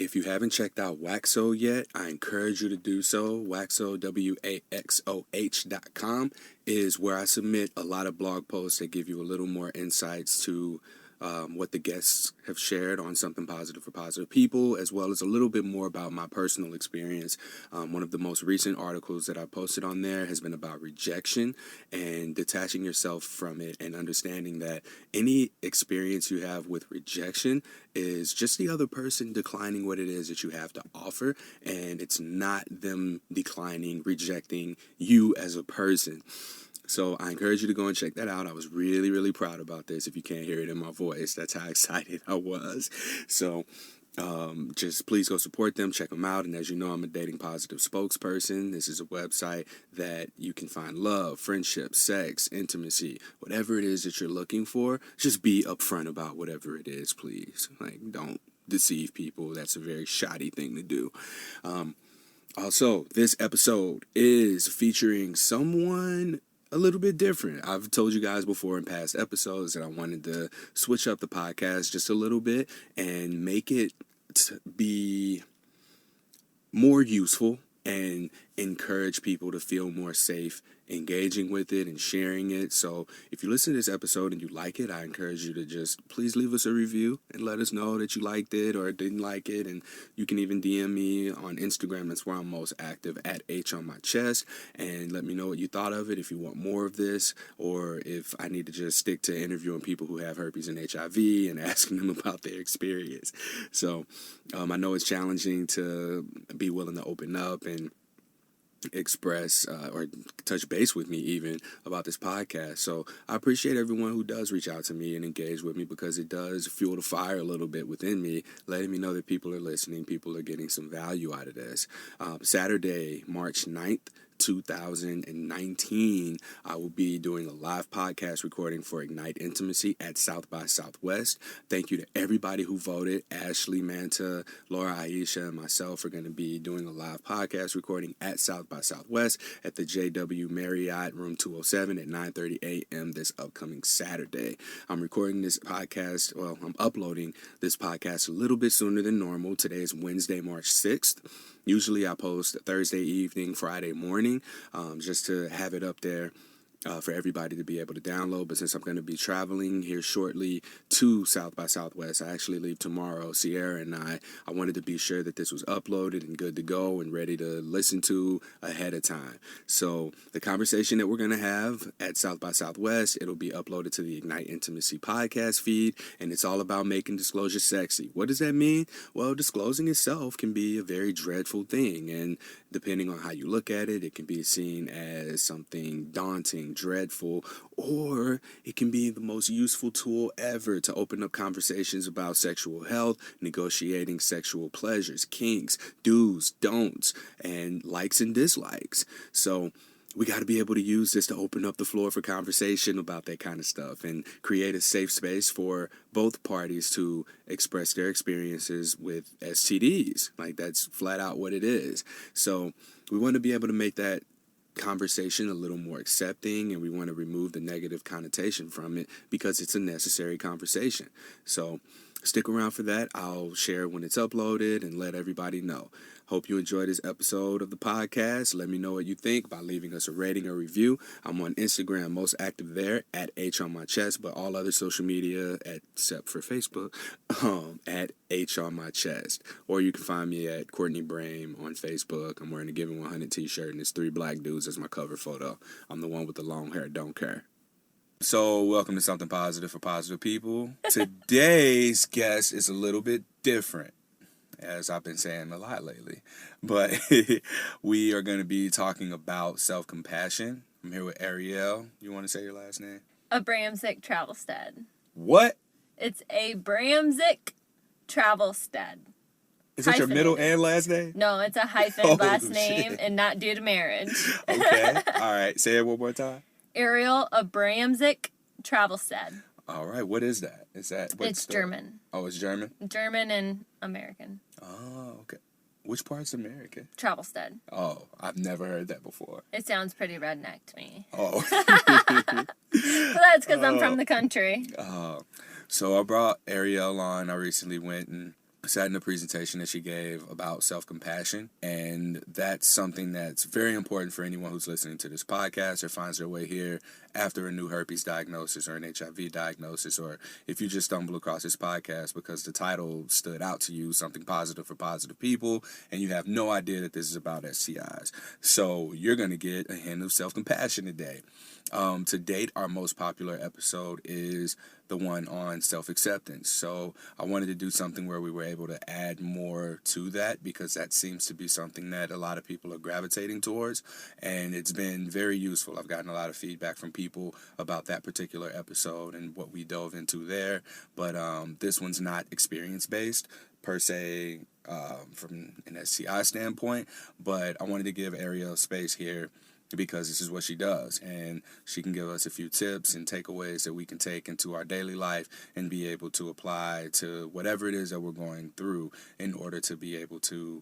If you haven't checked out Waxo yet, I encourage you to do so. Waxo, WAXOH.com, is where I submit a lot of blog posts that give you a little more insights to what the guests have shared on Something Positive for Positive People, as well as a little bit more about my personal experience. One of the most recent articles that I posted on there has been about rejection and detaching yourself from it and understanding that any experience you have with rejection is just the other person declining what it is that you have to offer, and it's not them declining, rejecting you as a person. So I encourage you to go and check that out. I was really, really proud about this. If you can't hear it in my voice, that's how excited I was. So just please go support them, check them out. And as you know, I'm a dating positive spokesperson. This is a website that you can find love, friendship, sex, intimacy, whatever it is that you're looking for. Just be upfront about whatever it is, please. Like, don't deceive people. That's a very shoddy thing to do. Also, this episode is featuring someone a little bit different. I've told you guys before in past episodes that I wanted to switch up the podcast just a little bit and make it be more useful and encourage people to feel more safe engaging with it and sharing it. So if you listen to this episode and you like it, I encourage you to just please leave us a review and let us know that you liked it or didn't like it. And you can even DM me on Instagram. That's where I'm most active, at H on my chest, and let me know what you thought of it, if you want more of this, or if I need to just stick to interviewing people who have herpes and HIV and asking them about their experience. So I know it's challenging to be willing to open up and express or touch base with me even about this podcast. So I appreciate everyone who does reach out to me and engage with me, because it does fuel the fire a little bit within me, letting me know that people are listening, people are getting some value out of this. Saturday, March 9th, 2019, I will be doing a live podcast recording for Ignite Intimacy at South by Southwest. Thank you to everybody who voted. Ashley, Manta, Laura, Aisha, and myself are going to be doing a live podcast recording at South by Southwest at the JW Marriott, room 207 at 9:30 a.m. this upcoming Saturday. I'm recording this podcast, I'm uploading this podcast a little bit sooner than normal. Today is Wednesday, March 6th. Usually I post Thursday evening, Friday morning, just to have it up there for everybody to be able to download. But since I'm going to be traveling here shortly to South by Southwest, I actually leave tomorrow, Sierra and I wanted to be sure that this was uploaded and good to go and ready to listen to ahead of time. So the conversation that we're going to have at South by Southwest, it'll be uploaded to the Ignite Intimacy podcast feed, and it's all about making disclosure sexy. What does that mean? Well, disclosing itself can be a very dreadful thing, and depending on how you look at it, it can be seen as something daunting, dreadful, or it can be the most useful tool ever to open up conversations about sexual health, negotiating sexual pleasures, kinks, do's, don'ts, and likes and dislikes. So we got to be able to use this to open up the floor for conversation about that kind of stuff and create a safe space for both parties to express their experiences with STDs. Like, that's flat out what it is. So we want to be able to make that conversation a little more accepting, and we want to remove the negative connotation from it, because it's a necessary conversation. So stick around for that. I'll share when it's uploaded and let everybody know. Hope you enjoyed this episode of the podcast. Let me know what you think by leaving us a rating or review. I'm on Instagram, most active there, at H on my chest, but all other social media, except for Facebook, at H on my chest. Or you can find me at Courtney Brame on Facebook. I'm wearing a Giving 100 t-shirt, and it's 3 black dudes as my cover photo. I'm the one with the long hair, don't care. So welcome to Something Positive for Positive People. Today's guest is a little bit different, as I've been saying a lot lately. But we are going to be talking about self-compassion. I'm here with Ariel. You want to say your last name? Abramczyk Travelstead. What? It's Abramczyk Travelstead. Is that your middle and last name? No, it's a hyphen last name and not due to marriage. Okay. All right. Say it one more time. Ariel Abramczyk Travelstead. All right. What is that? It's German. Oh, it's German? German and American. Oh, okay. Which part's American? Travelstead. Oh, I've never heard that before. It sounds pretty redneck to me. Oh. So that's because I'm from the country. So I brought Ariel on. I recently went and sat in a presentation that she gave about self-compassion, and that's something that's very important for anyone who's listening to this podcast or finds their way here after a new herpes diagnosis or an HIV diagnosis, or if you just stumble across this podcast because the title stood out to you, something positive for positive people, and you have no idea that this is about STIs. So you're going to get a hint of self-compassion today. To date, our most popular episode is the one on self-acceptance. So I wanted to do something where we were able to add more to that, because that seems to be something that a lot of people are gravitating towards, and it's been very useful. I've gotten a lot of feedback from people about that particular episode and what we dove into there, but this one's not experience-based per se from an STI standpoint, but I wanted to give Ariel space here because this is what she does, and she can give us a few tips and takeaways that we can take into our daily life and be able to apply to whatever it is that we're going through in order to be able to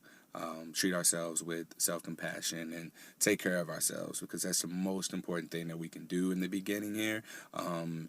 treat ourselves with self-compassion and take care of ourselves, because that's the most important thing that we can do in the beginning here,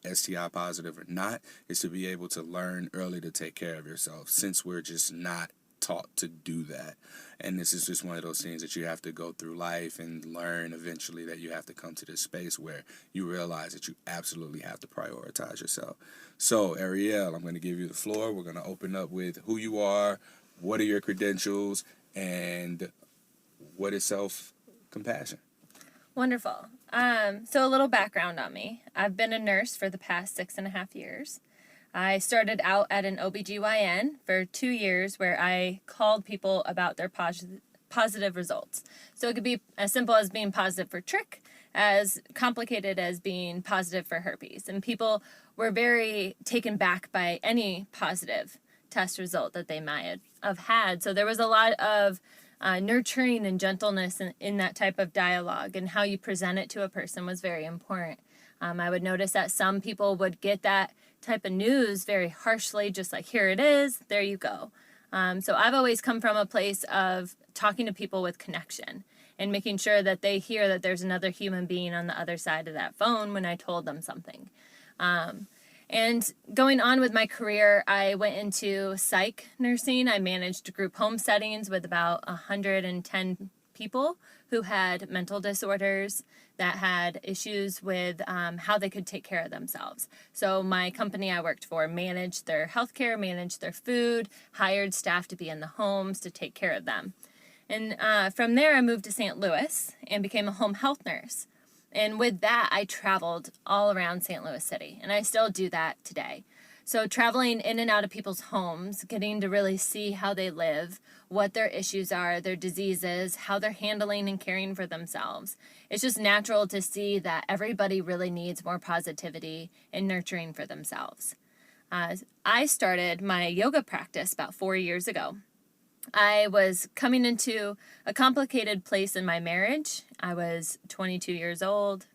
STI positive or not, is to be able to learn early to take care of yourself, since we're just not taught to do that. And this is just one of those things that you have to go through life and learn eventually, that you have to come to this space where you realize that you absolutely have to prioritize yourself. So, Ariel, I'm going to give you the floor. We're going to open up with who you are, what are your credentials, and what is self-compassion? Wonderful. So a little background on me. I've been a nurse for the past 6.5 years. I started out at an OBGYN for 2 years, where I called people about their positive results. So it could be as simple as being positive for trich, as complicated as being positive for herpes. And people were very taken back by any positive test result that they might have had. So there was a lot of nurturing and gentleness in that type of dialogue, and how you present it to a person was very important. I would notice that some people would get that type of news very harshly, just like, here it is, there you go. So I've always come from a place of talking to people with connection and making sure that they hear that there's another human being on the other side of that phone when I told them something. And going on with my career, I went into psych nursing. I managed group home settings with about 110 people who had mental disorders, that had issues with how they could take care of themselves. So my company I worked for managed their healthcare, managed their food, hired staff to be in the homes to take care of them. And from there, I moved to St. Louis and became a home health nurse. And with that, I traveled all around St. Louis City, and I still do that today. So traveling in and out of people's homes, getting to really see how they live, what their issues are, their diseases, how they're handling and caring for themselves. It's just natural to see that everybody really needs more positivity and nurturing for themselves. I started my yoga practice about 4 years ago. I was coming into a complicated place in my marriage. I was 23 years old,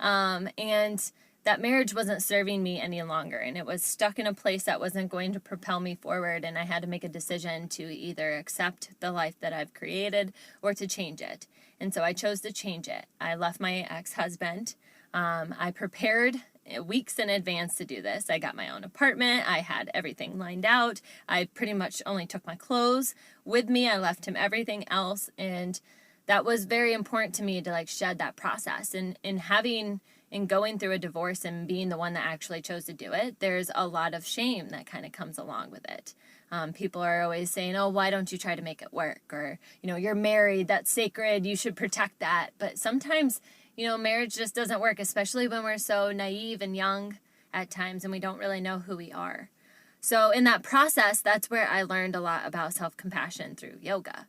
and that marriage wasn't serving me any longer, and it was stuck in a place that wasn't going to propel me forward, and I had to make a decision to either accept the life that I've created or to change it. And so I chose to change it. I left my ex-husband. I prepared weeks in advance to do this. I got my own apartment. I had everything lined out. I pretty much only took my clothes with me. I left him everything else, and that was very important to me to shed that process. And going through a divorce and being the one that actually chose to do it, there's a lot of shame that kind of comes along with it. People are always saying, oh, why don't you try to make it work? Or, you're married, that's sacred, you should protect that. But sometimes, marriage just doesn't work, especially when we're so naive and young at times and we don't really know who we are. So in that process, that's where I learned a lot about self-compassion through yoga.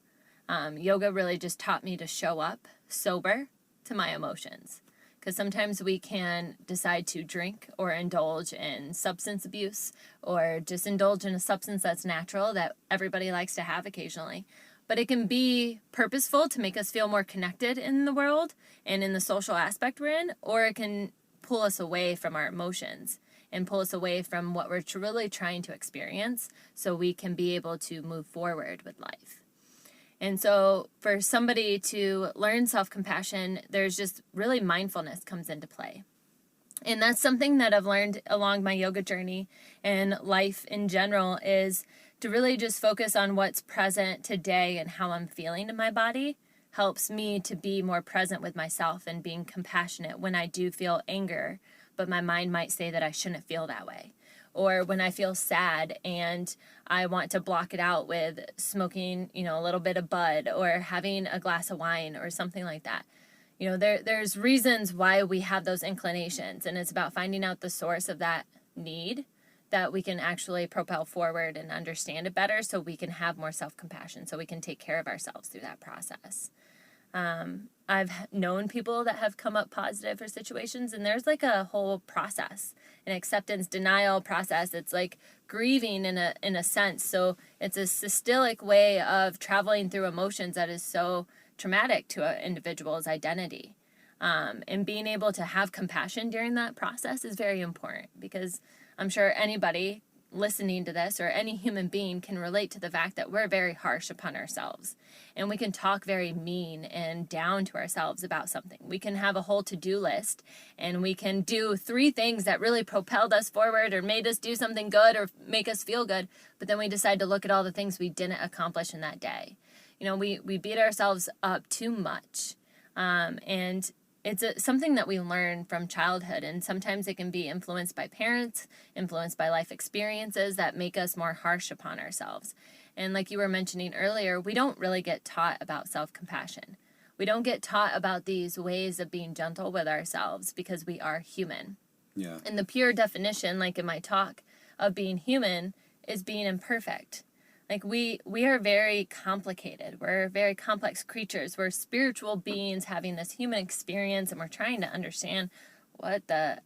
Yoga really just taught me to show up sober to my emotions. Because sometimes we can decide to drink or indulge in substance abuse, or just indulge in a substance that's natural that everybody likes to have occasionally. But it can be purposeful to make us feel more connected in the world and in the social aspect we're in, or it can pull us away from our emotions and pull us away from what we're really trying to experience, so we can be able to move forward with life. And so for somebody to learn self-compassion, there's just really mindfulness comes into play. And that's something that I've learned along my yoga journey and life in general, is to really just focus on what's present today and how I'm feeling in my body helps me to be more present with myself and being compassionate when I do feel anger, but my mind might say that I shouldn't feel that way. Or when I feel sad and I want to block it out with smoking, a little bit of bud or having a glass of wine or something like that. There's reasons why we have those inclinations, and it's about finding out the source of that need that we can actually propel forward and understand it better so we can have more self-compassion, so we can take care of ourselves through that process. I've known people that have come up positive for situations, and there's like a whole process, an acceptance denial process. It's like grieving in a sense. So it's a systolic way of traveling through emotions that is so traumatic to an individual's identity. And being able to have compassion during that process is very important, because I'm sure anybody listening to this or any human being can relate to the fact that we're very harsh upon ourselves, and we can talk very mean and down to ourselves about something. We can have a whole to-do list, and we can do 3 things that really propelled us forward or made us do something good or make us feel good, but then we decide to look at all the things we didn't accomplish in that day. We beat ourselves up too much, and it's something that we learn from childhood, and sometimes it can be influenced by parents, influenced by life experiences that make us more harsh upon ourselves. And like you were mentioning earlier, we don't really get taught about self-compassion. We don't get taught about these ways of being gentle with ourselves because we are human. Yeah. And the pure definition, like in my talk, of being human is being imperfect. Like we are very complicated. We're very complex creatures. We're spiritual beings having this human experience, and we're trying to understand what the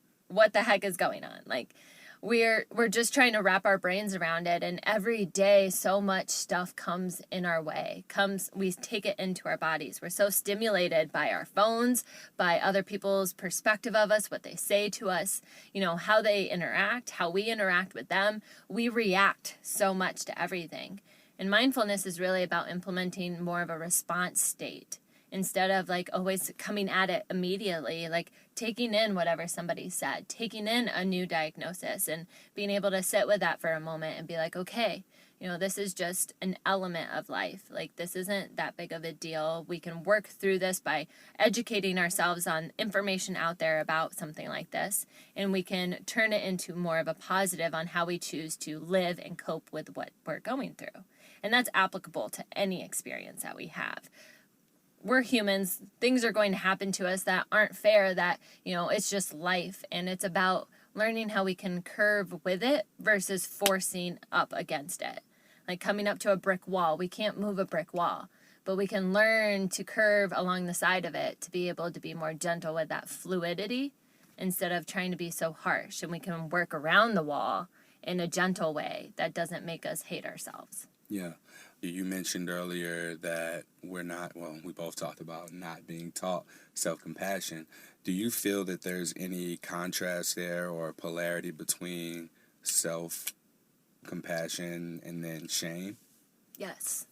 heck is going on. Like we're just trying to wrap our brains around it, and every day so much stuff comes in our way. We take it into our bodies. We're so stimulated by our phones, by other people's perspective of us, what they say to us, how they interact, how we interact with them. We react so much to everything. And mindfulness is really about implementing more of a response state, instead of like always coming at it immediately, like taking in whatever somebody said, taking in a new diagnosis, and being able to sit with that for a moment and be like, okay, this is just an element of life. Like, this isn't that big of a deal. We can work through this by educating ourselves on information out there about something like this, and we can turn it into more of a positive on how we choose to live and cope with what we're going through. And that's applicable to any experience that we have. We're humans. Things are going to happen to us that aren't fair, that, it's just life. And it's about learning how we can curve with it versus forcing up against it. Like coming up to a brick wall. We can't move a brick wall, but we can learn to curve along the side of it to be able to be more gentle with that fluidity instead of trying to be so harsh. And we can work around the wall in a gentle way that doesn't make us hate ourselves. Yeah. You mentioned earlier that we both talked about not being taught self-compassion. Do you feel that there's any contrast there or polarity between self-compassion and then shame? Yes.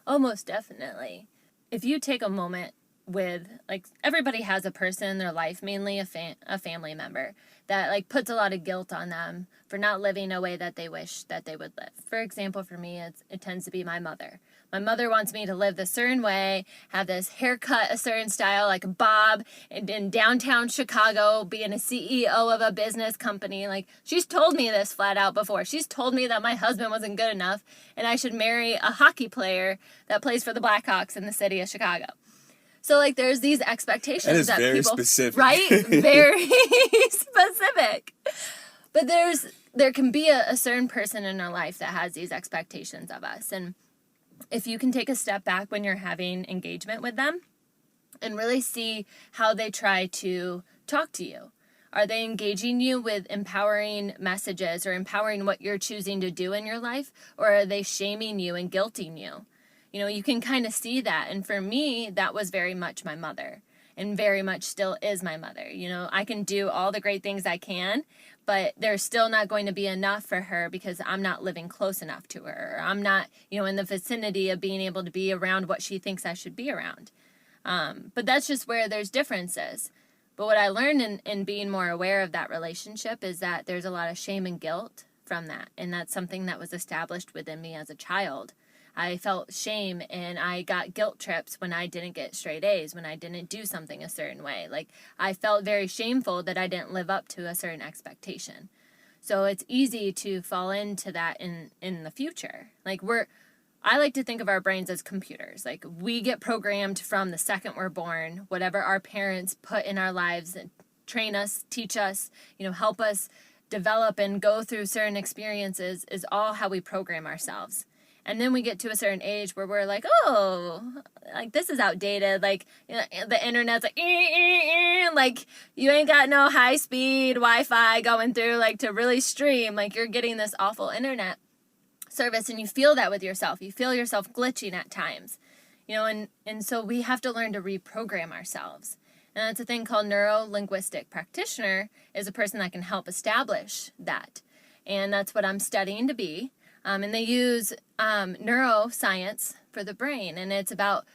Oh, most definitely. If you take a moment with, like, everybody has a person in their life, mainly a family member, that, like, puts a lot of guilt on them for not living a way that they wish that they would live. For example, for me, it tends to be my mother. My mother wants me to live the certain way, have this haircut a certain style, like a bob, in downtown Chicago, being a CEO of a business company. Like, she's told me this flat out before. She's told me that my husband wasn't good enough and I should marry a hockey player that plays for the Blackhawks in the city of Chicago. So, like, there's these expectations that very people... specific. Right? Very specific. But there can be a certain person in our life that has these expectations of us. And if you can take a step back when you're having engagement with them and really see how they try to talk to you. Are they engaging you with empowering messages or empowering what you're choosing to do in your life? Or are they shaming you and guilting you? You can kind of see that. And for me, that was very much my mother, and very much still is my mother. I can do all the great things I can, but there's still not going to be enough for her because I'm not living close enough to her. Or I'm not, in the vicinity of being able to be around what she thinks I should be around. But that's just where there's differences. But what I learned in being more aware of that relationship is that there's a lot of shame and guilt from that. And that's something that was established within me as a child. I felt shame and I got guilt trips when I didn't get straight A's, when I didn't do something a certain way. Like, I felt very shameful that I didn't live up to a certain expectation. So it's easy to fall into that in the future. Like, I like to think of our brains as computers. Like, we get programmed from the second we're born. Whatever our parents put in our lives and train us, teach us, help us develop and go through certain experiences is all how we program ourselves. And then we get to a certain age where we're like, oh, like, this is outdated. Like, the internet's like, like, you ain't got no high-speed Wi-Fi going through, like, to really stream. Like, you're getting this awful internet service, and you feel that with yourself. You feel yourself glitching at times, and so we have to learn to reprogram ourselves. And that's a thing called neuro-linguistic practitioner, is a person that can help establish that. And that's what I'm studying to be. And they use neuroscience for the brain, and it's about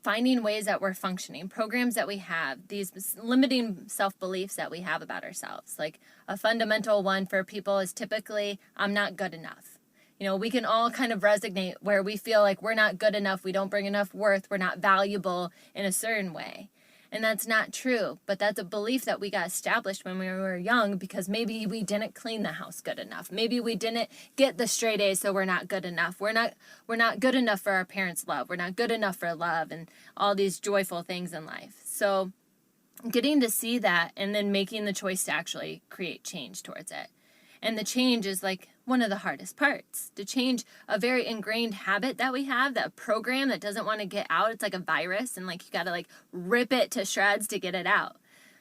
finding ways that we're functioning, programs that we have, these limiting self-beliefs that we have about ourselves. Like, a fundamental one for people is typically, I'm not good enough. We can all kind of resonate where we feel like we're not good enough, we don't bring enough worth, we're not valuable in a certain way. And that's not true, but that's a belief that we got established when we were young because maybe we didn't clean the house good enough. Maybe we didn't get the straight A's, so we're not good enough. We're not good enough for our parents' love. We're not good enough for love and all these joyful things in life. So getting to see that and then making the choice to actually create change towards it. And the change is like one of the hardest parts. To change a very ingrained habit that we have, that program that doesn't want to get out. It's like a virus, and like you got to like rip it to shreds to get it out.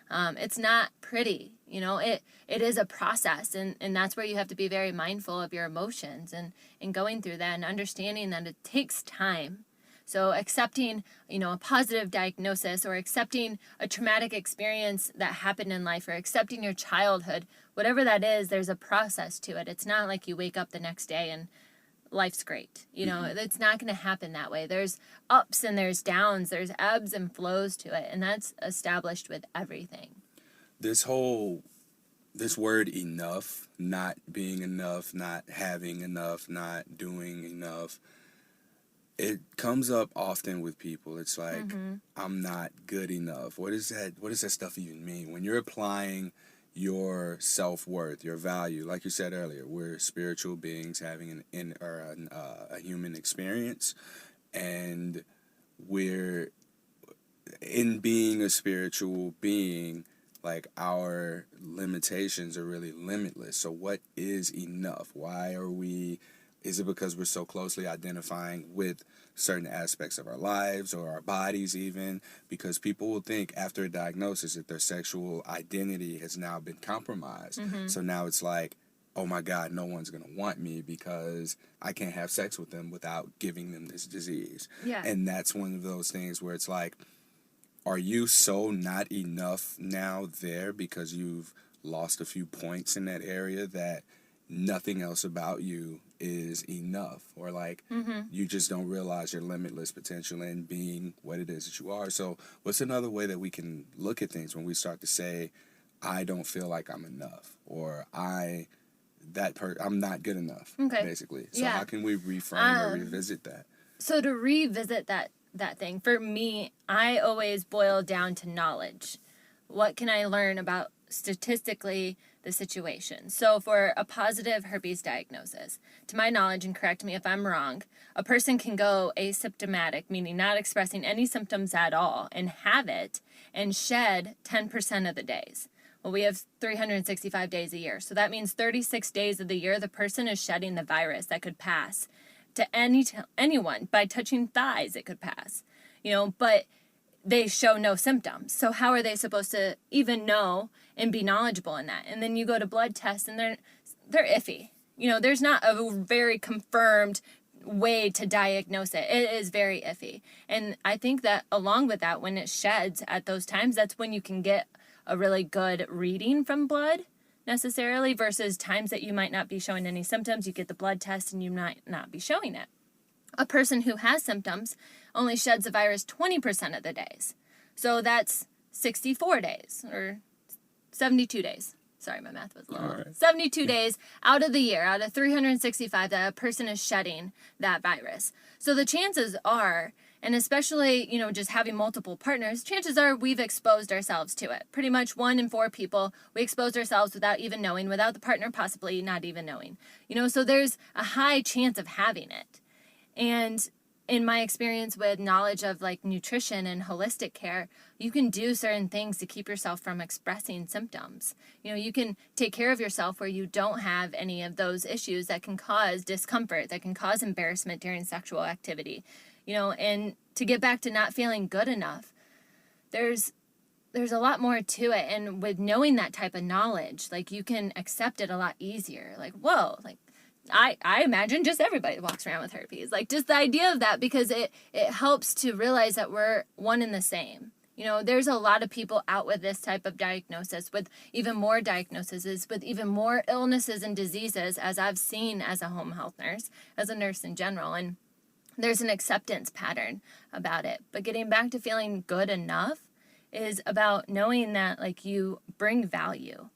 It's not pretty, it is a process, and that's where you have to be very mindful of your emotions and going through that and understanding that it takes time. So accepting, a positive diagnosis, or accepting a traumatic experience that happened in life, or accepting your childhood, whatever that is, there's a process to it. It's not like you wake up the next day and life's great. It's not going to happen that way. There's ups and there's downs, there's ebbs and flows to it, and that's established with everything. This word enough, not being enough, not having enough, not doing enough, it comes up often with people. It's like, I'm not good enough. What does that stuff even mean? When you're applying your self-worth, your value, like you said earlier, we're spiritual beings having a human experience, and we're, in being a spiritual being, like, our limitations are really limitless. So what is enough? Is it because we're so closely identifying with certain aspects of our lives or our bodies even? Because people will think after a diagnosis that their sexual identity has now been compromised. So now it's like, oh my God, no one's going to want me because I can't have sex with them without giving them this disease. Yeah. And that's one of those things where it's like, are you so not enough now there because you've lost a few points in that area that nothing else about you is enough, or like you just don't realize your limitless potential in being what it is that you are? So what's another way that we can look at things when we start to say, I don't feel like I'm enough, or I'm not good enough, basically? So how can we reframe or revisit that? So to revisit that thing, for me, I always boil down to knowledge. What can I learn about statistically the situation? So for a positive herpes diagnosis, to my knowledge, and correct me if I'm wrong, a person can go asymptomatic, meaning not expressing any symptoms at all, and have it and shed 10% of the days. Well, we have 365 days a year. So that means 36 days of the year the person is shedding the virus that could pass to anyone. By touching thighs, it could pass. But they show no symptoms. So how are they supposed to even know and be knowledgeable in that? And then you go to blood tests and they're iffy. There's not a very confirmed way to diagnose it. It is very iffy. And I think that along with that, when it sheds at those times, that's when you can get a really good reading from blood necessarily, versus times that you might not be showing any symptoms. You get the blood test and you might not be showing it. A person who has symptoms only sheds the virus 20% of the days. So that's 64 days or 72 days. Sorry, my math was a little. Right. 72 days out of the year, out of 365, that a person is shedding that virus. So the chances are, and especially, just having multiple partners, chances are we've exposed ourselves to it. Pretty much 1 in 4 people, we exposed ourselves without even knowing, without the partner possibly not even knowing. So there's a high chance of having it. And in my experience with knowledge of like nutrition and holistic care, you can do certain things to keep yourself from expressing symptoms. You can take care of yourself where you don't have any of those issues that can cause discomfort, that can cause embarrassment during sexual activity. And to get back to not feeling good enough, there's a lot more to it. And with knowing that type of knowledge, like you can accept it a lot easier. Like, whoa, like I imagine just everybody walks around with herpes. Like just the idea of that, because it helps to realize that we're one and the same. There's a lot of people out with this type of diagnosis, with even more diagnoses, with even more illnesses and diseases, as I've seen as a home health nurse, as a nurse in general. And there's an acceptance pattern about it. But getting back to feeling good enough is about knowing that like you bring value.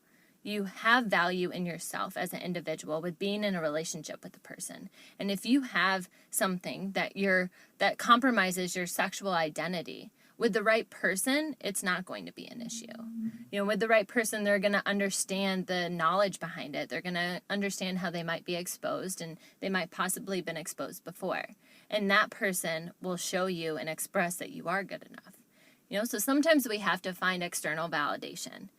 You have value in yourself as an individual with being in a relationship with a person. And if you have something that compromises your sexual identity, with the right person, it's not going to be an issue. With the right person, they're going to understand the knowledge behind it. They're going to understand how they might be exposed, and they might possibly been exposed before. And that person will show you and express that you are good enough. So sometimes we have to find external validation.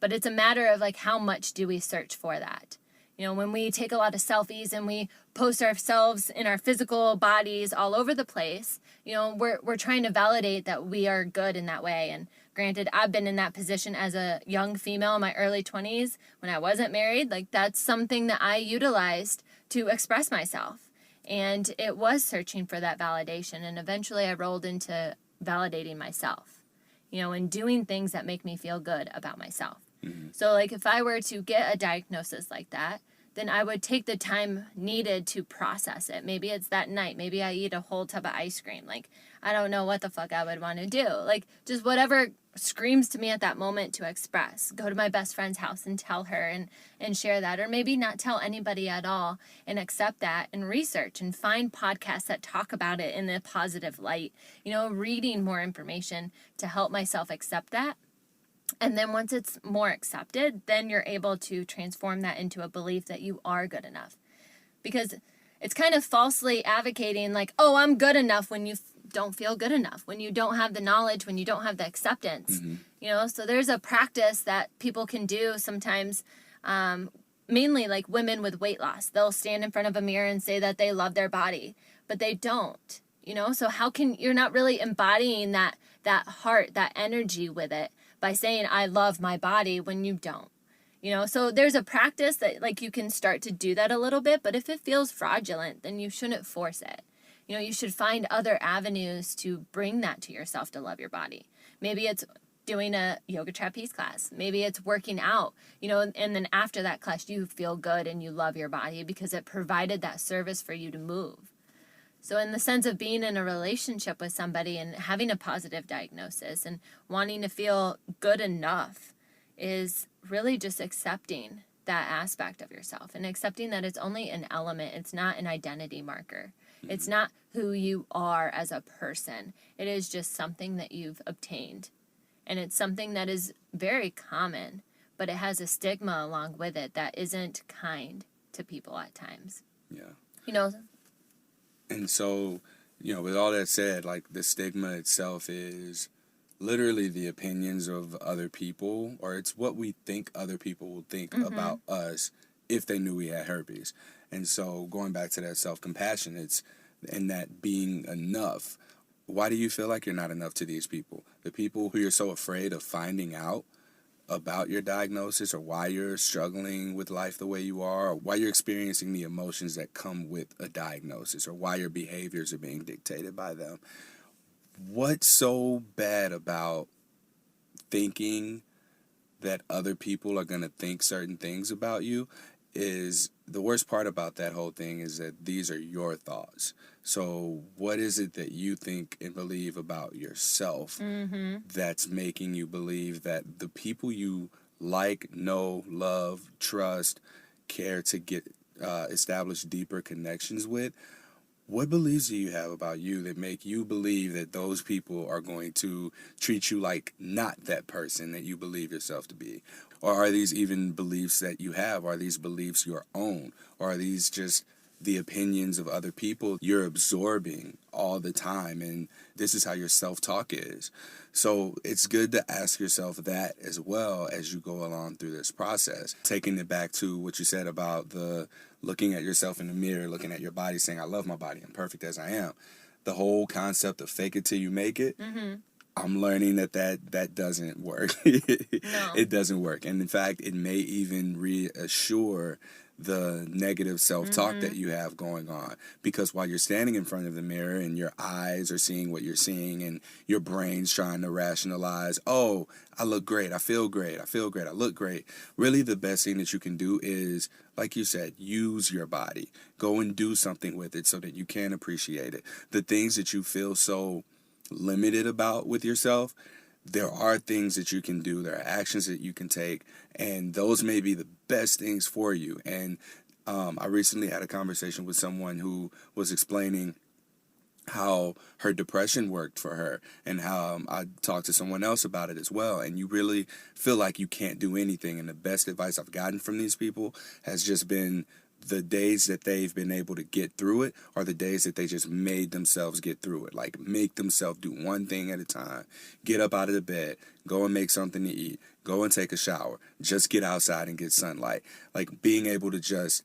But it's a matter of like how much do we search for that? When we take a lot of selfies and we post ourselves in our physical bodies all over the place, we're trying to validate that we are good in that way. And granted, I've been in that position as a young female in my early 20s when I wasn't married. Like that's something that I utilized to express myself. And it was searching for that validation. And eventually I rolled into validating myself, and doing things that make me feel good about myself. Mm-hmm. So like if I were to get a diagnosis like that, then I would take the time needed to process it. Maybe it's that night. Maybe I eat a whole tub of ice cream. Like, I don't know what the fuck I would want to do. Like, just whatever screams to me at that moment to express. Go to my best friend's house and tell her and share that. Or maybe not tell anybody at all and accept that and research and find podcasts that talk about it in a positive light. Reading more information to help myself accept that. And then once it's more accepted, then you're able to transform that into a belief that you are good enough. Because it's kind of falsely advocating like, oh, I'm good enough when you don't feel good enough, when you don't have the knowledge, when you don't have the acceptance. Mm-hmm. So there's a practice that people can do sometimes, mainly like women with weight loss. They'll stand in front of a mirror and say that they love their body, but they don't. So how can you're not really embodying that heart, that energy with it, by saying I love my body when you don't. So there's a practice that like you can start to do that a little bit, but if it feels fraudulent, then you shouldn't force it. You should find other avenues to bring that to yourself to love your body. Maybe it's doing a yoga trapeze class. Maybe it's working out, and then after that class you feel good and you love your body because it provided that service for you to move. So in the sense of being in a relationship with somebody and having a positive diagnosis and wanting to feel good enough is really just accepting that aspect of yourself and accepting that it's only an element. It's not an identity marker. Mm-hmm. It's not who you are as a person. It is just something that you've obtained. And it's something that is very common, but it has a stigma along with it that isn't kind to people at times. Yeah. And so, with all that said, like the stigma itself is literally the opinions of other people, or it's what we think other people will think mm-hmm. about us if they knew we had herpes. And so going back to that self-compassion, and that being enough. Why do you feel like you're not enough to these people? The people who you're so afraid of finding out about your diagnosis, or why you're struggling with life the way you are, or why you're experiencing the emotions that come with a diagnosis, or why your behaviors are being dictated by them. What's so bad about thinking that other people are going to think certain things about you? is the worst part about that whole thing is that these are your thoughts. So what is it that you think and believe about yourself that's making you believe that the people you like, know, love, trust, care to get establish deeper connections with, what beliefs do you have about you that make you believe that those people are going to treat you like not that person that you believe yourself to be? Or are these even beliefs that you have? Are these beliefs your own? Or are these just the opinions of other people you're absorbing all the time? And this is how your self-talk is. So it's good to ask yourself that as well as you go along through this process. Taking it back to what you said about the looking at yourself in the mirror, looking at your body, saying, I love my body, I'm perfect as I am. The whole concept of fake it till you make it, I'm learning that doesn't work. No. It doesn't work. And in fact, it may even reassure the negative self-talk that you have going on. Because while you're standing in front of the mirror and your eyes are seeing what you're seeing and your brain's trying to rationalize, oh, I look great, I feel great, I look great. Really, the best thing that you can do is, like you said, use your body. Go and do something with it so that you can appreciate it. The things that you feel so limited about with yourself, there are things that you can do, there are actions that you can take, and those may be the best things for you. And I recently had a conversation with someone who was explaining how her depression worked for her, and how I talked to someone else about it as well. And you really feel like you can't do anything, and the best advice I've gotten from these people has just been the days that they've been able to get through it are the days that they just made themselves get through it. Like, make themselves do one thing at a time. Get up out of the bed, go and make something to eat, go and take a shower, just get outside and get sunlight. Like, being able to just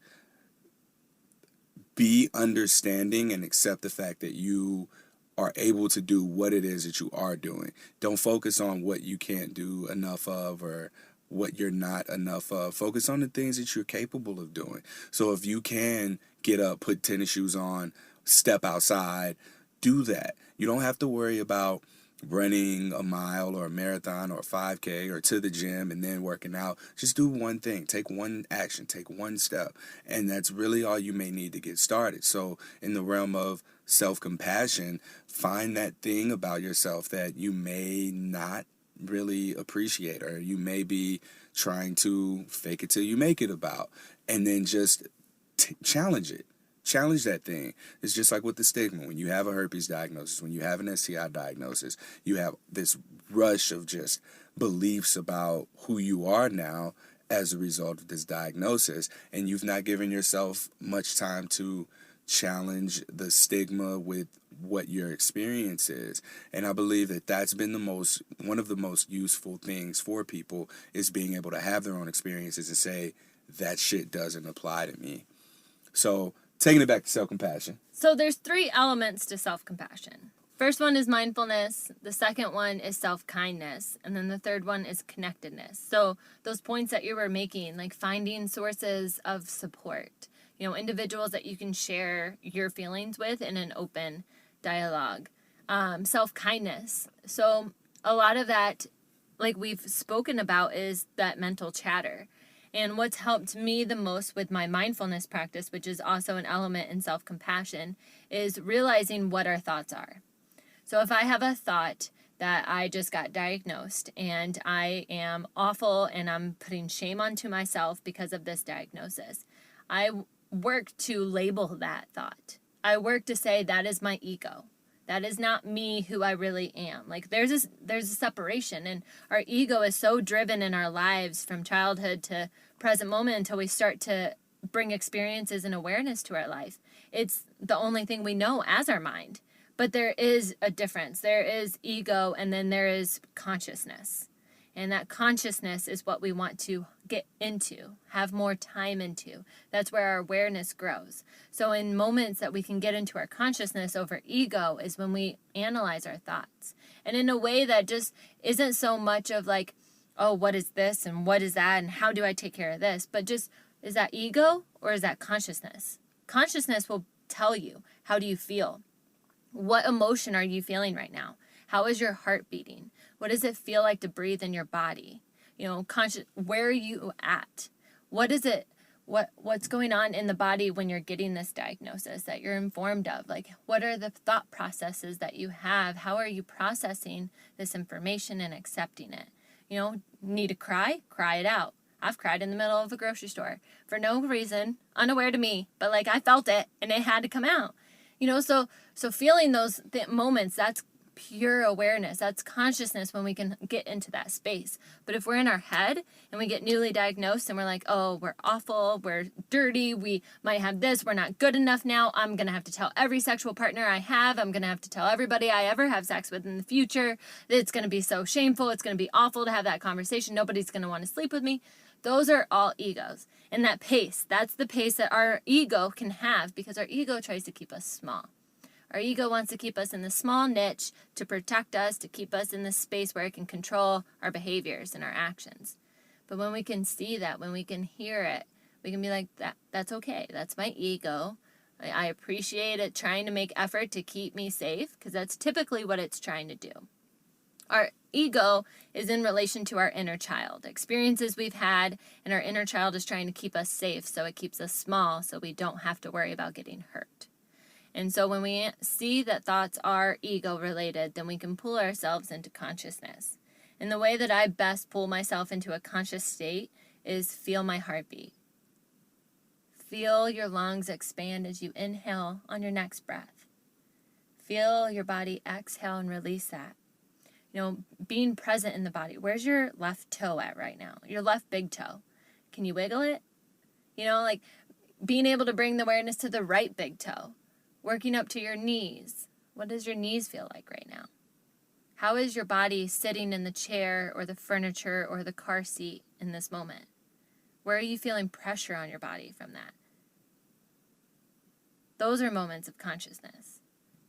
be understanding and accept the fact that you are able to do what it is that you are doing. Don't focus on what you can't do enough of or what you're not enough of. Focus on the things that you're capable of doing. So if you can get up, put tennis shoes on, step outside, do that. You don't have to worry about running a mile or a marathon or a 5K or to the gym and then working out. Just do one thing. Take one action. Take one step. And that's really all you may need to get started. So in the realm of self-compassion, find that thing about yourself that you may not really appreciate, or you may be trying to fake it till you make it about, and then just challenge it. Challenge that thing. It's just like with the stigma. When you have a herpes diagnosis, when you have an STI diagnosis, you have this rush of just beliefs about who you are now as a result of this diagnosis, and you've not given yourself much time to challenge the stigma with what your experience is. And I believe that that's been one of the most useful things for people, is being able to have their own experiences and say, that shit doesn't apply to me. So taking it back to self-compassion. So there's 3 elements to self-compassion. First one is mindfulness, the second one is self-kindness, and then the third one is connectedness. So those points that you were making, like finding sources of support, individuals that you can share your feelings with in an open dialogue. Self-kindness. So a lot of that, like we've spoken about, is that mental chatter. And what's helped me the most with my mindfulness practice, which is also an element in self-compassion, is realizing what our thoughts are. So if I have a thought that I just got diagnosed and I am awful and I'm putting shame onto myself because of this diagnosis, I work to label that thought. I work to say that is my ego. That is not me, who I really am. Like there's a separation, and our ego is so driven in our lives from childhood to present moment until we start to bring experiences and awareness to our life. It's the only thing we know as our mind. But there is a difference. There is ego, and then there is consciousness. And that consciousness is what we want to get into, have more time into. That's where our awareness grows. So in moments that we can get into our consciousness over ego is when we analyze our thoughts. And in a way that just isn't so much of like, oh, what is this and what is that and how do I take care of this? But just, is that ego or is that consciousness? Consciousness will tell you, how do you feel? What emotion are you feeling right now? How is your heart beating? What does it feel like to breathe in your body? Where are you at? What is it? what's going on in the body when you're getting this diagnosis that you're informed of. Like, what are the thought processes that you have? How are you processing this information and accepting it? You know, need to cry it out. I've cried in the middle of a grocery store for no reason, unaware to me, but like I felt it and it had to come out. You know, so feeling those moments, that's pure awareness. That's consciousness when we can get into that space. But if we're in our head and we get newly diagnosed and we're like, oh, we're awful, we're dirty, we might have this, we're not good enough now, I'm going to have to tell every sexual partner I have, I'm going to have to tell everybody I ever have sex with in the future, it's going to be so shameful, it's going to be awful to have that conversation, nobody's going to want to sleep with me. Those are all egos. And that pace, that's the pace that our ego can have, because our ego tries to keep us small. Our ego wants to keep us in the small niche to protect us, to keep us in this space where it can control our behaviors and our actions. But when we can see that, when we can hear it, we can be like, that's okay. That's my ego. I appreciate it trying to make effort to keep me safe, because that's typically what it's trying to do. Our ego is in relation to our inner child, experiences we've had, and our inner child is trying to keep us safe, so it keeps us small so we don't have to worry about getting hurt. And so when we see that thoughts are ego related, then we can pull ourselves into consciousness. And the way that I best pull myself into a conscious state is feel my heartbeat. Feel your lungs expand as you inhale on your next breath. Feel your body exhale and release that. You know, being present in the body. Where's your left toe at right now? Your left big toe. Can you wiggle it? You know, like being able to bring the awareness to the right big toe. Working up to your knees. What does your knees feel like right now? How is your body sitting in the chair or the furniture or the car seat in this moment? Where are you feeling pressure on your body from that? Those are moments of consciousness,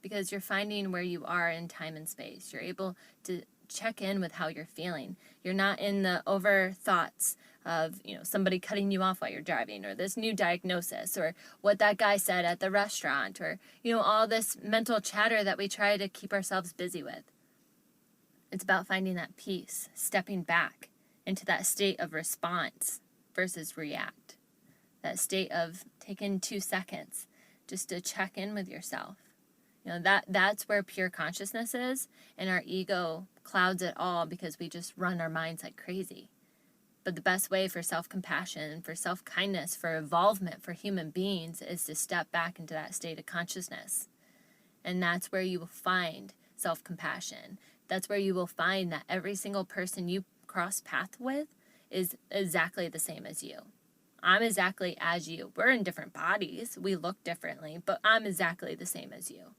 because you're finding where you are in time and space. You're able to check in with how you're feeling. You're not in the over thoughts of, you know, somebody cutting you off while you're driving, or this new diagnosis, or what that guy said at the restaurant, or, you know, all this mental chatter that we try to keep ourselves busy with. It's about finding that peace, stepping back into that state of response versus react. That state of taking 2 seconds just to check in with yourself. You know, that's where pure consciousness is, and our ego clouds it all because we just run our minds like crazy. But the best way for self-compassion, for self-kindness, for evolvement for human beings is to step back into that state of consciousness. And that's where you will find self-compassion. That's where you will find that every single person you cross path with is exactly the same as you. I'm exactly as you. We're in different bodies. We look differently, but I'm exactly the same as you.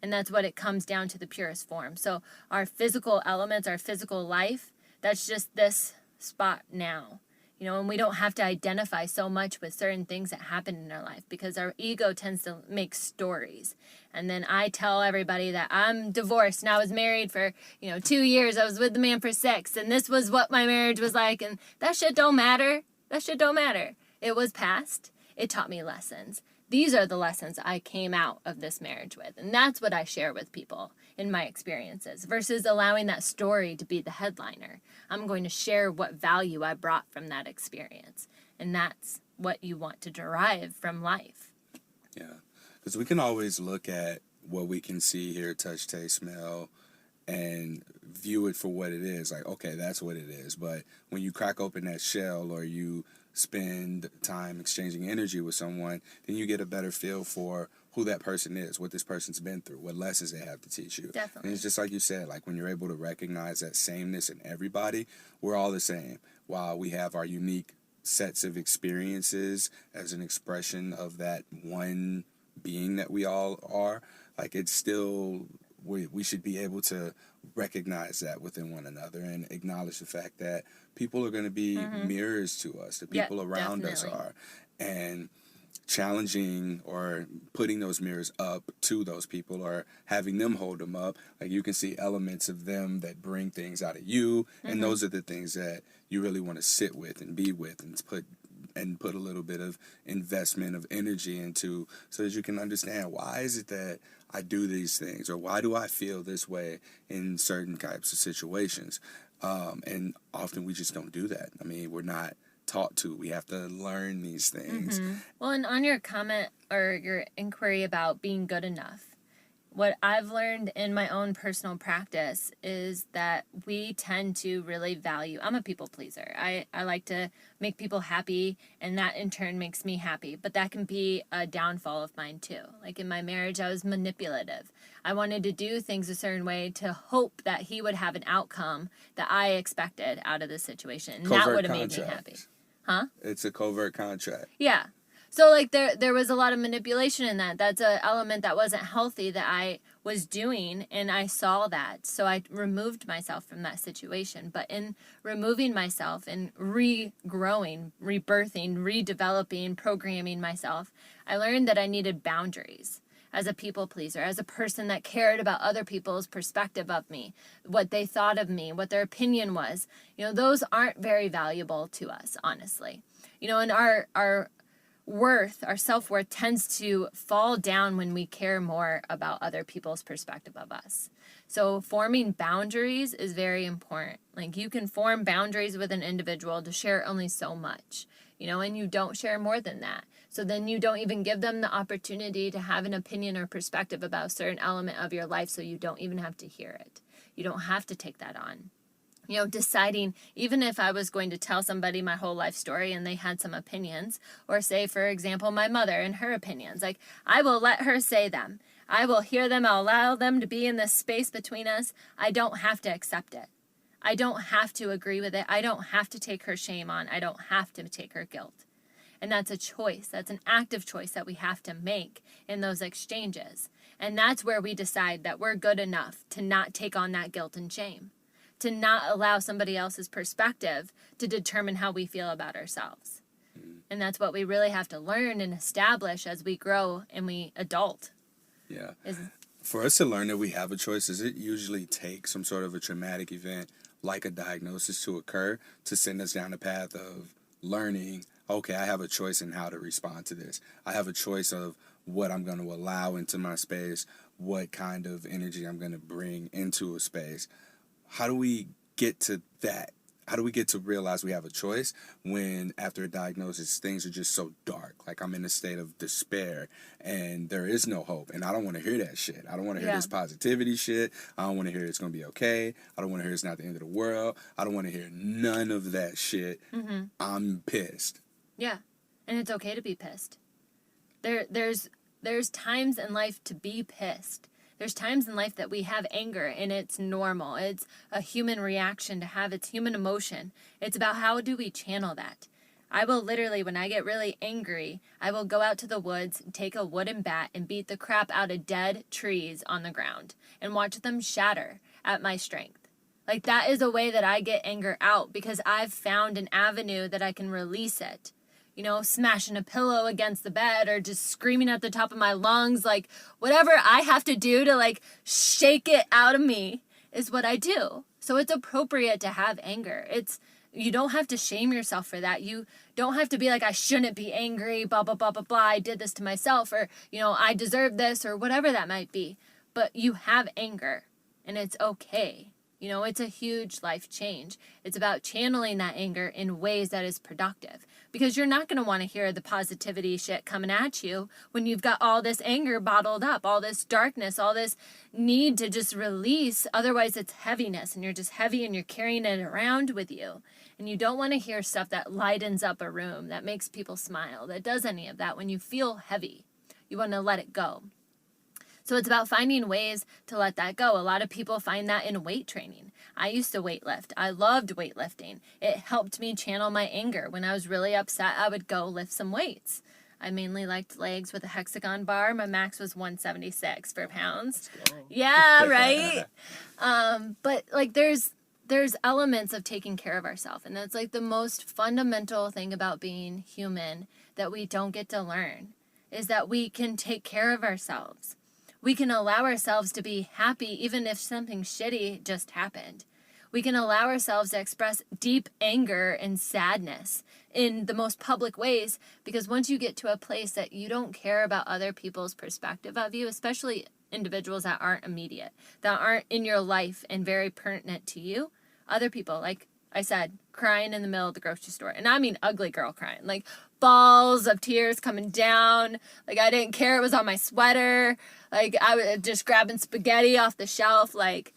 And that's what it comes down to, the purest form. So our physical elements, our physical life, that's just this spot now. You know, and we don't have to identify so much with certain things that happen in our life, because our ego tends to make stories. And then I tell everybody that I'm divorced and I was married for, 2 years. I was with the man for 6, and this was what my marriage was like. And that shit don't matter. That shit don't matter. It was past. It taught me lessons. These are the lessons I came out of this marriage with. And that's what I share with people in my experiences, versus allowing that story to be the headliner. I'm going to share what value I brought from that experience. And that's what you want to derive from life. Yeah, because we can always look at what we can see, hear, touch, taste, smell, and view it for what it is. Like, okay, that's what it is. But when you crack open that shell, or you spend time exchanging energy with someone, then you get a better feel for who that person is, what this person's been through, what lessons they have to teach you. Definitely. And it's just like you said, like when you're able to recognize that sameness in everybody, we're all the same. While we have our unique sets of experiences as an expression of that one being that we all are, like it's still, we should be able to recognize that within one another and acknowledge the fact that people are going to be mirrors to us. The people around us are. And challenging or putting those mirrors up to those people, or having them hold them up, like you can see elements of them that bring things out of you, and those are the things that you really want to sit with and be with and put a little bit of investment of energy into, so that you can understand, why is it that I do these things, or why do I feel this way in certain types of situations. And often we just don't do that. I mean, we're not taught to. We have to learn these things. Well, and on your comment or your inquiry about being good enough, what I've learned in my own personal practice is that we tend to really value, I'm a people pleaser. I like to make people happy, and that in turn makes me happy. But that can be a downfall of mine too. Like in my marriage, I was manipulative. I wanted to do things a certain way to hope that he would have an outcome that I expected out of the situation. And that would have made me happy. Huh? It's a covert contract. Yeah. So, like, there was a lot of manipulation in that. That's an element that wasn't healthy that I was doing, and I saw that. So I removed myself from that situation. But in removing myself and regrowing, rebirthing, redeveloping, programming myself, I learned that I needed boundaries as a people pleaser, as a person that cared about other people's perspective of me, what they thought of me, what their opinion was. Those aren't very valuable to us, honestly. And our worth, our self-worth tends to fall down when we care more about other people's perspective of us. So forming boundaries is very important. Like, you can form boundaries with an individual to share only so much, and you don't share more than that. So then you don't even give them the opportunity to have an opinion or perspective about a certain element of your life, so you don't even have to hear it. You don't have to take that on. Deciding, even if I was going to tell somebody my whole life story and they had some opinions, or say, for example, my mother and her opinions, like, I will let her say them. I will hear them. I'll allow them to be in this space between us. I don't have to accept it. I don't have to agree with it. I don't have to take her shame on. I don't have to take her guilt. And that's a choice. That's an active choice that we have to make in those exchanges. And that's where we decide that we're good enough to not take on that guilt and shame, to not allow somebody else's perspective to determine how we feel about ourselves. And that's what we really have to learn and establish as we grow and we adult. Yeah. For us to learn that we have a choice, does it usually take some sort of a traumatic event like a diagnosis to occur to send us down the path of learning, okay, I have a choice in how to respond to this. I have a choice of what I'm going to allow into my space, what kind of energy I'm going to bring into a space. How do we get to that? How do we get to realize we have a choice when after a diagnosis things are just so dark? Like, I'm in a state of despair and there is no hope, and I don't want to hear that shit. I don't want to hear this positivity shit. I don't want to hear it's going to be okay. I don't want to hear it's not the end of the world. I don't want to hear none of that shit. I'm pissed. Yeah, and it's okay to be pissed. There's times in life to be pissed. There's times in life that we have anger, and it's normal. It's a human reaction to have. It's human emotion. It's about how do we channel that. I will literally, when I get really angry, I will go out to the woods, take a wooden bat, and beat the crap out of dead trees on the ground and watch them shatter at my strength. Like, that is a way that I get anger out, because I've found an avenue that I can release it. Smashing a pillow against the bed or just screaming at the top of my lungs, like, whatever I have to do to, like, shake it out of me is what I do. So it's appropriate to have anger. You don't have to shame yourself for that. You don't have to be like, I shouldn't be angry, blah, blah, blah, blah, blah. I did this to myself, or, I deserve this, or whatever that might be. But you have anger, and it's okay. It's a huge life change. It's about channeling that anger in ways that is productive, because you're not going to want to hear the positivity shit coming at you when you've got all this anger bottled up, all this darkness, all this need to just release. Otherwise, it's heaviness, and you're just heavy and you're carrying it around with you. And you don't want to hear stuff that lightens up a room, that makes people smile, that does any of that. When you feel heavy, you want to let it go. So it's about finding ways to let that go. A lot of people find that in weight training. I used to weightlift. I loved weightlifting. It helped me channel my anger. When I was really upset, I would go lift some weights. I mainly liked legs with a hexagon bar. My max was 176 for pounds. Yeah, right? But like, there's elements of taking care of ourselves. And that's like the most fundamental thing about being human that we don't get to learn, is that we can take care of ourselves. We can allow ourselves to be happy even if something shitty just happened. We can allow ourselves to express deep anger and sadness in the most public ways, because once you get to a place that you don't care about other people's perspective of you, especially individuals that aren't immediate, that aren't in your life and very pertinent to you, other people, like I said, crying in the middle of the grocery store. And I mean ugly girl crying. Like, balls of tears coming down. Like, I didn't care it was on my sweater. Like, I was just grabbing spaghetti off the shelf. Like,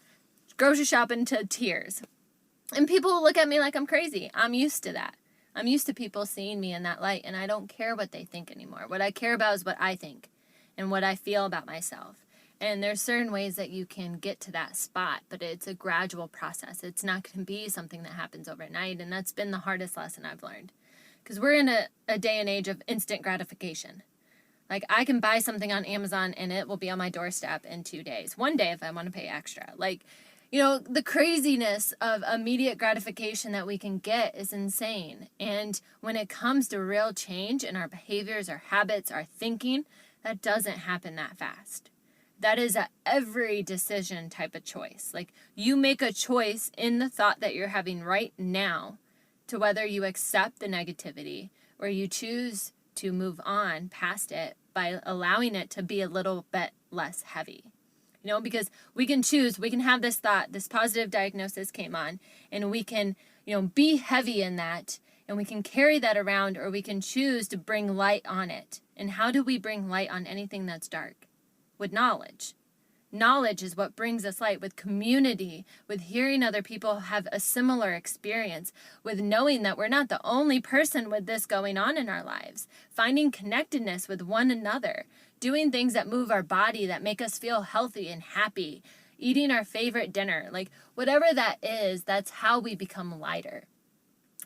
grocery shopping to tears. And people will look at me like I'm crazy. I'm used to that. I'm used to people seeing me in that light, and I don't care what they think anymore. What I care about is what I think and what I feel about myself. And there's certain ways that you can get to that spot, but it's a gradual process. It's not going to be something that happens overnight, and that's been the hardest lesson I've learned. Because we're in a day and age of instant gratification. Like, I can buy something on Amazon, and it will be on my doorstep in 2 days. One day if I want to pay extra. Like, you know, the craziness of immediate gratification that we can get is insane. And when it comes to real change in our behaviors, our habits, our thinking, that doesn't happen that fast. That is a every decision type of choice. Like, you make a choice in the thought that you're having right now to whether you accept the negativity or you choose to move on past it by allowing it to be a little bit less heavy. You know, because we can choose, we can have this thought, this positive diagnosis came on, and we can, you know, be heavy in that, and we can carry that around, or we can choose to bring light on it. And how do we bring light on anything that's dark? With knowledge. Knowledge is what brings us light, with community, with hearing other people have a similar experience, with knowing that we're not the only person with this going on in our lives, finding connectedness with one another, doing things that move our body, that make us feel healthy and happy, eating our favorite dinner, like whatever that is, that's how we become lighter.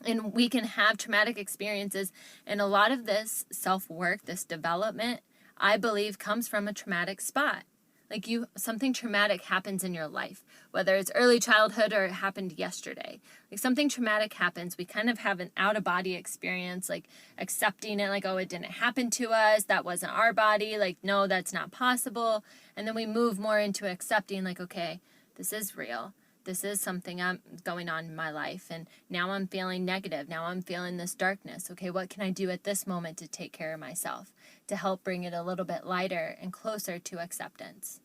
And we can have traumatic experiences, and a lot of this self-work, this development, I believe comes from a traumatic spot. Like, something traumatic happens in your life, whether it's early childhood or it happened yesterday. Like, something traumatic happens, we kind of have an out-of-body experience, like accepting it, like, oh, it didn't happen to us, that wasn't our body, like, no, that's not possible. And then we move more into accepting, like, okay, this is real. This is something going on in my life, and now I'm feeling negative. Now I'm feeling this darkness. Okay, what can I do at this moment to take care of myself, to help bring it a little bit lighter and closer to acceptance?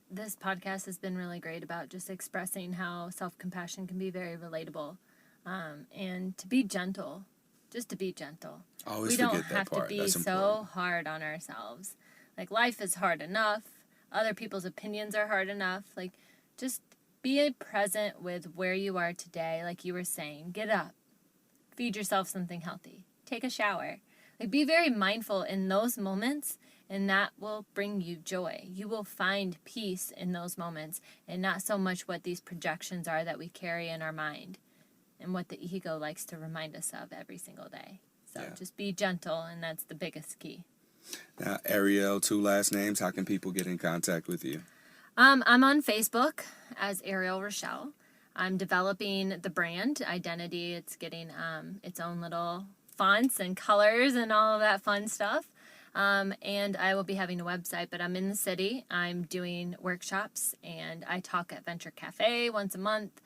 This podcast has been really great about just expressing how self-compassion can be very relatable, and to be gentle, just to be gentle. Always we forget don't that have part. to be That's so important. hard on ourselves. Like, life is hard enough. Other people's opinions are hard enough. Like, just be present with where you are today. Like you were saying, get up, feed yourself something healthy, take a shower. Like, be very mindful in those moments, and that will bring you joy. You will find peace in those moments, and not so much what these projections are that we carry in our mind and what the ego likes to remind us of every single day. So just be gentle, and that's the biggest key. Now, Ariel, 2 last names. How can people get in contact with you? I'm on Facebook as Ariel Rochelle. I'm developing the brand identity. It's getting its own little fonts and colors and all of that fun stuff. And I will be having a website, but I'm in the city. I'm doing workshops, and I talk at Venture Cafe once a month.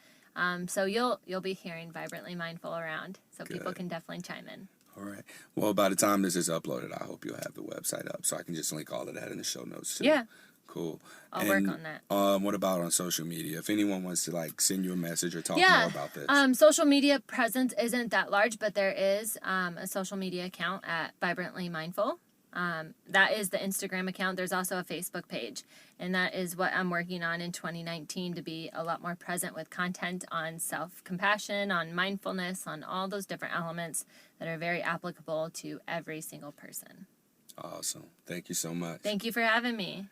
So you'll be hearing Vibrantly Mindful around. So Good. People can definitely chime in. All right. Well, by the time this is uploaded, I hope you'll have the website up, so I can just link all of that in the show notes too. Yeah. Cool. I'll work on that. What about on social media? If anyone wants to send you a message or talk more about this. Social media presence isn't that large, but there is a social media account at Vibrantly Mindful. That is the Instagram account. There's also a Facebook page, and that is what I'm working on in 2019, to be a lot more present with content on self-compassion, on mindfulness, on all those different elements that are very applicable to every single person. Awesome. Thank you so much. Thank you for having me.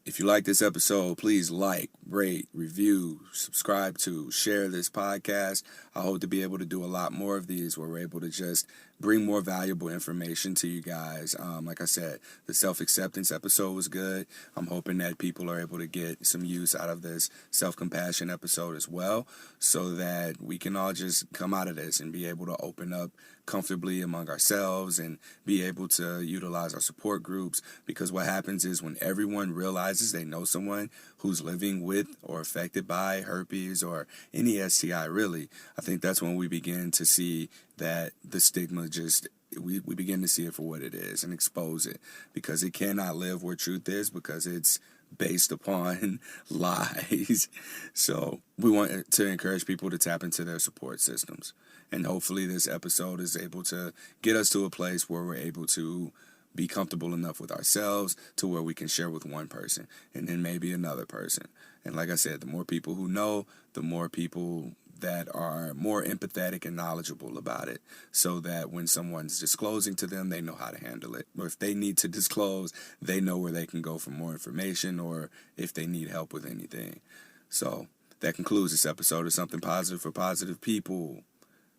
If you like this episode, please like, rate, review, subscribe to, share this podcast. I hope to be able to do a lot more of these where we're able to just bring more valuable information to you guys. Like I said, the self-acceptance episode was good. I'm hoping that people are able to get some use out of this self-compassion episode as well, so that we can all just come out of this and be able to open up comfortably among ourselves and be able to utilize our support groups. Because what happens is, when everyone realizes they know someone who's living with or affected by herpes or any STI really, I think that's when we begin to see that the stigma just we begin to see it for what it is and expose it, because it cannot live where truth is, because it's based upon lies. So we want to encourage people to tap into their support systems. And hopefully this episode is able to get us to a place where we're able to be comfortable enough with ourselves to where we can share with one person and then maybe another person. And like I said, the more people who know, the more people that are more empathetic and knowledgeable about it, so that when someone's disclosing to them, they know how to handle it. Or if they need to disclose, they know where they can go for more information, or if they need help with anything. So that concludes this episode of Something Positive for Positive People.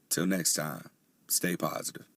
Till next time, stay positive.